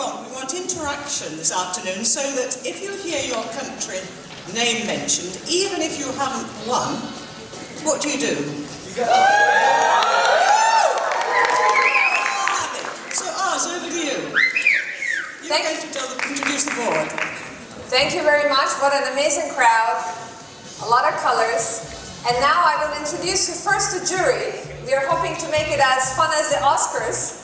want? We want interaction this afternoon so that if you hear your country name mentioned, even if you haven't won, what do you do? So Oz, over to you. You're going to introduce the board. Thank you very much. What an amazing crowd. A lot of colors. And now I will introduce you first the jury. We are hoping to make it as fun as the Oscars.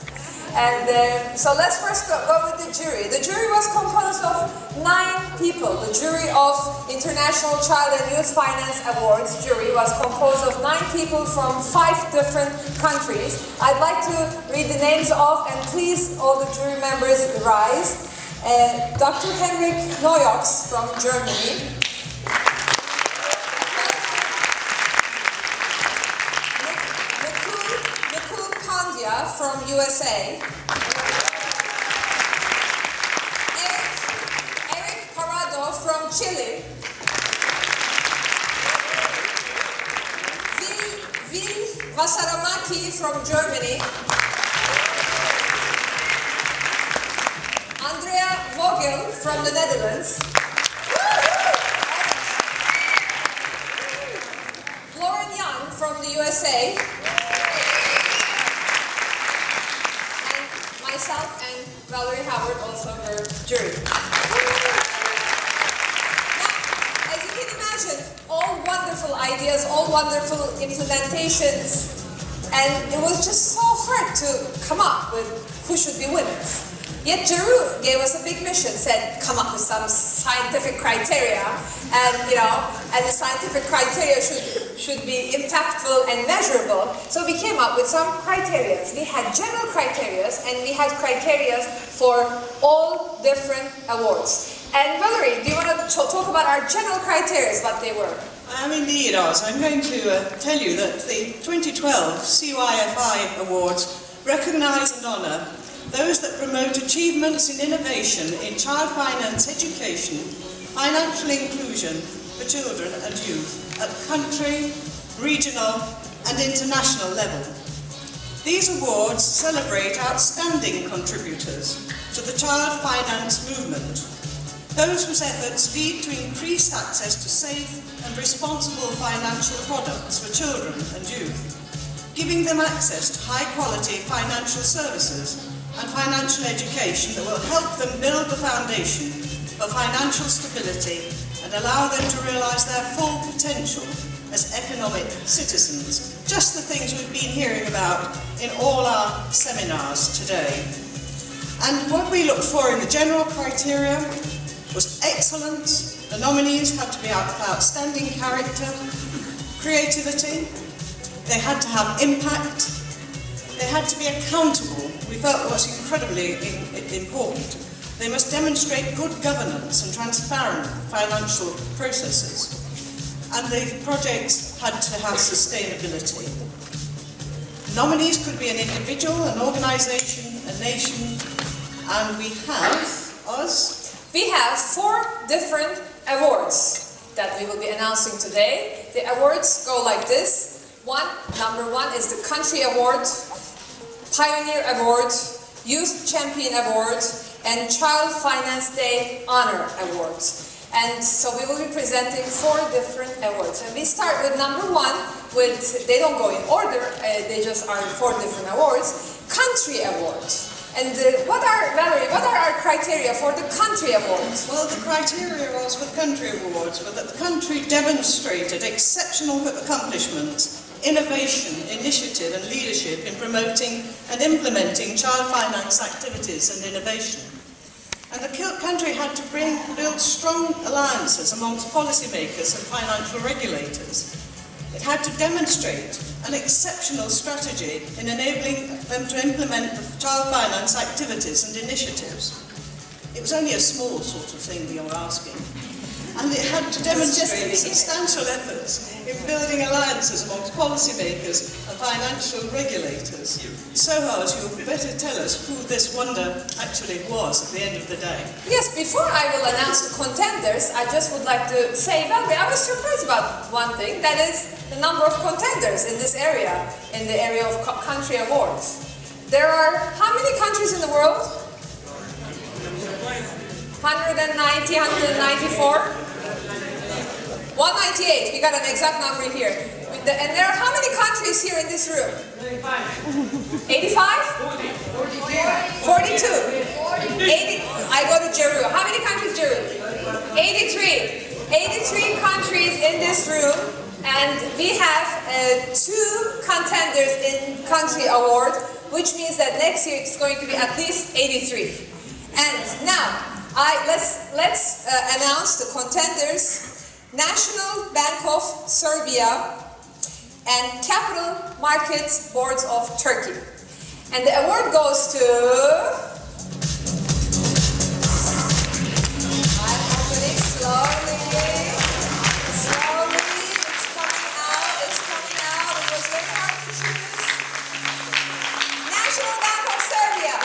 And so let's first go with the jury. The jury was composed of 9 people. The jury of International Child and Youth Finance Awards jury was composed of 9 people from 5 different countries. I'd like to read the names off, and please, all the jury members, rise. Dr. Henrik Neujoks from Germany. From USA. Eric Parado from Chile. Vil Vasaramaki from Germany. Andrea Vogel from the Netherlands. Lauren Young from the USA. Myself and Valerie Howard, also her jury. Now, as you can imagine, all wonderful ideas, all wonderful implementations, and it was just so hard to come up with who should be winners. Yet Jeru gave us a big mission, said come up with some scientific criteria, and and the scientific criteria should be impactful and measurable. So we came up with some criteria. We had general criteria, and we had criteria for all different awards. And Valerie, do you want to talk about our general criteria, what they were? Indeed, Oz. I'm going to tell you that the 2012 CYFI Awards recognise and honour those that promote achievements in innovation in child finance education, financial inclusion for children and youth at country, regional and international level. These awards celebrate outstanding contributors to the child finance movement, those whose efforts lead to increased access to safe and responsible financial products for children and youth, giving them access to high-quality financial services and financial education that will help them build the foundation for financial stability and allow them to realise their full potential as economic citizens. Just the things we've been hearing about in all our seminars today. And what we looked for in the general criteria was excellence. The nominees had to be of outstanding character, creativity, they had to have impact, they had to be accountable. We felt was incredibly important. They must demonstrate good governance and transparent financial processes. And the projects had to have sustainability. Nominees could be an individual, an organisation, a nation, and we have, Oz? We have 4 different awards that we will be announcing today. The awards go like this. Number one is the Country Award, Pioneer Award, Youth Champion Award, and Child Finance Day Honor Awards. And so we will be presenting 4 different awards. And we start with number 1, they don't go in order, they just are 4 different awards. Country Award. And Valerie, what are our criteria for the Country Awards? Well, the criteria was for Country Awards were that the country demonstrated exceptional accomplishments, innovation, initiative and leadership in promoting and implementing child finance activities and innovation. And the country had to build strong alliances amongst policymakers and financial regulators. It had to demonstrate an exceptional strategy in enabling them to implement the child finance activities and initiatives. It was only a small sort of thing we were asking. And it had to demonstrate substantial efforts in building alliances amongst policymakers and financial regulators. So, Oz, you better tell us who this wonder actually was at the end of the day. Yes, before I will announce the contenders, I just would like to say, Valerie, I was surprised about one thing, that is the number of contenders in this area, in the area of country awards. There are how many countries in the world? 190, 194? 198. We got an exact number here. And there are how many countries here in this room? 85? 42. 80. I go to Jeru. How many countries, Jeru? 83. 83 countries in this room, and we have 2 contenders in country award, which means that next year it's going to be at least 83. And now, let's announce the contenders: National Bank of Serbia and Capital Markets Boards of Turkey. And the award goes to... I'm opening slowly. Slowly. It's coming out. It's coming out. It was very hard to choose. National Bank of Serbia.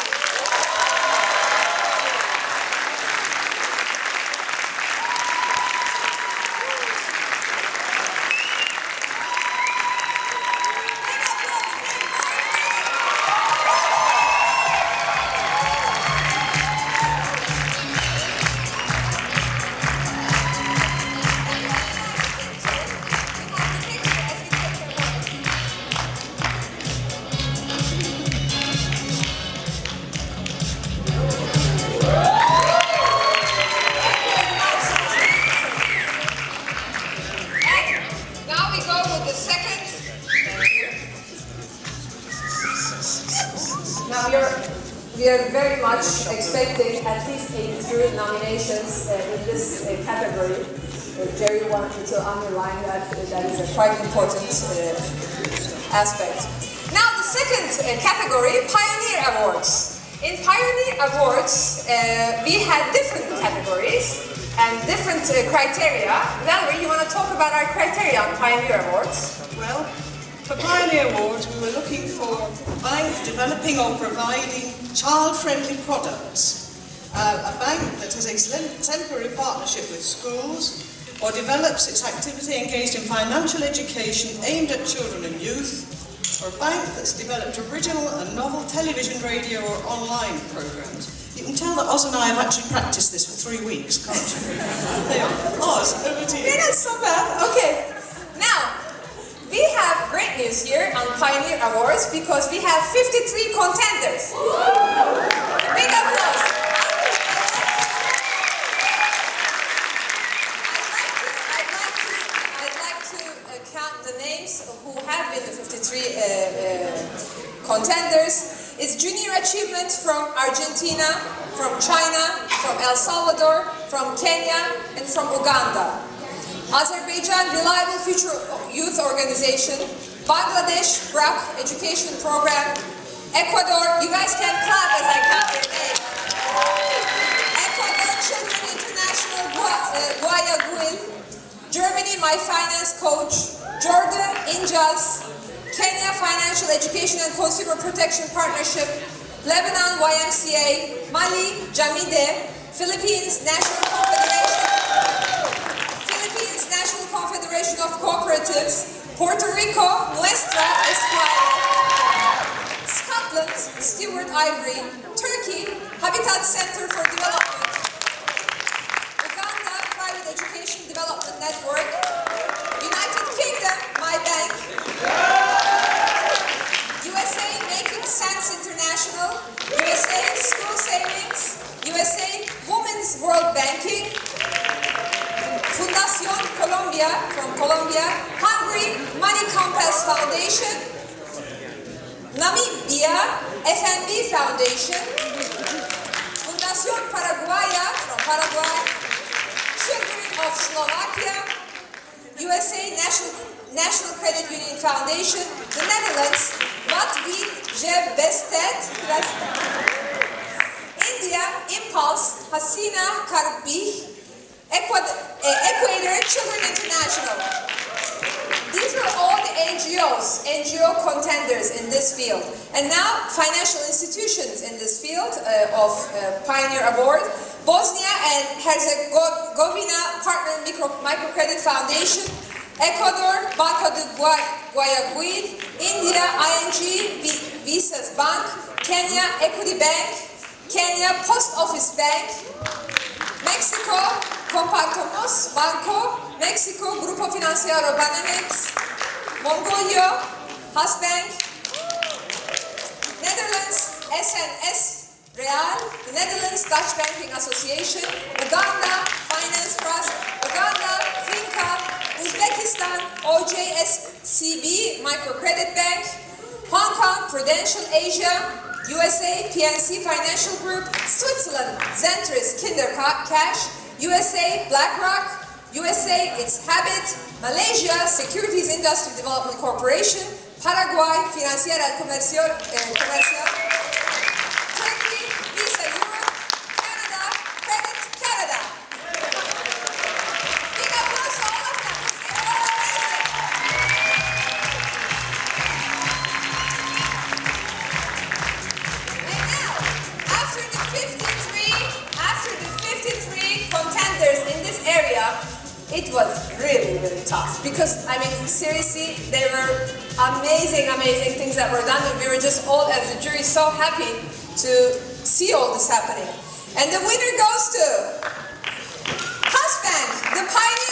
We are very much expecting at least 83 nominations in this category. Jerry wanted me to underline that that is a quite important aspect. Now the second category, Pioneer Awards. In Pioneer Awards, we had different categories and different criteria. Valerie, you want to talk about our criteria on Pioneer Awards? Well, for Pioneer Awards, we were looking for a bank developing or providing child-friendly products, a bank that has exemplary partnership with schools, or develops its activity engaged in financial education aimed at children and youth, or a bank that's developed original and novel television, radio, or online programs. You can tell that Oz and I have actually practiced this for 3 weeks, can't you? There you are. Oz, over to you. Yeah, that's so bad. Okay. Now, we have great news here on Pioneer Awards because we have 53 contenders. Big applause. I'd like to count the names who have been the 53 contenders. It's junior achievement from Argentina, from China, from El Salvador, from Kenya, and from Uganda. Azerbaijan Reliable Future Youth Organization, Bangladesh BRAC Education Program, Ecuador, you guys can clap as I count your names. Ecuador Children International Guayaquil, Germany My Finance Coach, Jordan Injaz, Kenya Financial Education and Consumer Protection Partnership, Lebanon YMCA, Mali Jamide, Philippines National Confederation of Cooperatives, Puerto Rico, Nuestra Escuela, Scotland, Stewart Ivory, Turkey, Habitat Center for Development, Uganda, Private Education Development Network, United Kingdom, My Bank, USA, Making Sense International, USA, School Savings, USA, Women's World Banking, Fundación Colombia from Colombia, Hungary Money Compass Foundation, Namibia FNB Foundation, Fundación Paraguaya from Paraguay, Children of Slovakia, USA National Credit Union Foundation, the Netherlands, Wat Wiet Je Bested, India Impulse, Hasina Karbi, Equator Children International. These are all the NGO contenders in this field. And now, financial institutions in this field of Pioneer Award. Bosnia and Herzegovina Partner Microcredit Foundation, Ecuador, Banco de Guayaquil, India, ING, Visas Bank, Kenya, Equity Bank, Kenya, Post Office Bank, Mexico, Compartomos Banco, Mexico, Grupo Financiero Bananex, Mongolia, Hasbank, Netherlands, SNS Real, the Netherlands Dutch Banking Association, Uganda, Finance Trust, Uganda, Finca, Uzbekistan, OJSCB, Microcredit Bank, Hong Kong, Prudential Asia, USA, PNC Financial Group, Switzerland, Zentris, Kinder Cash, USA, BlackRock, USA, It's Habit, Malaysia, Securities Industry Development Corporation, Paraguay, Financiera Comercial, Turkey, Visa Europe, Canada, Credit Canada. Big applause for all of them. They're all amazing. And now, after the 53 contenders in this area, it was really, really tough because, I mean, seriously, there were amazing, amazing things that were done, and we were just all, as a jury, so happy to see all this happening. And the winner goes to Hasbank, the pioneer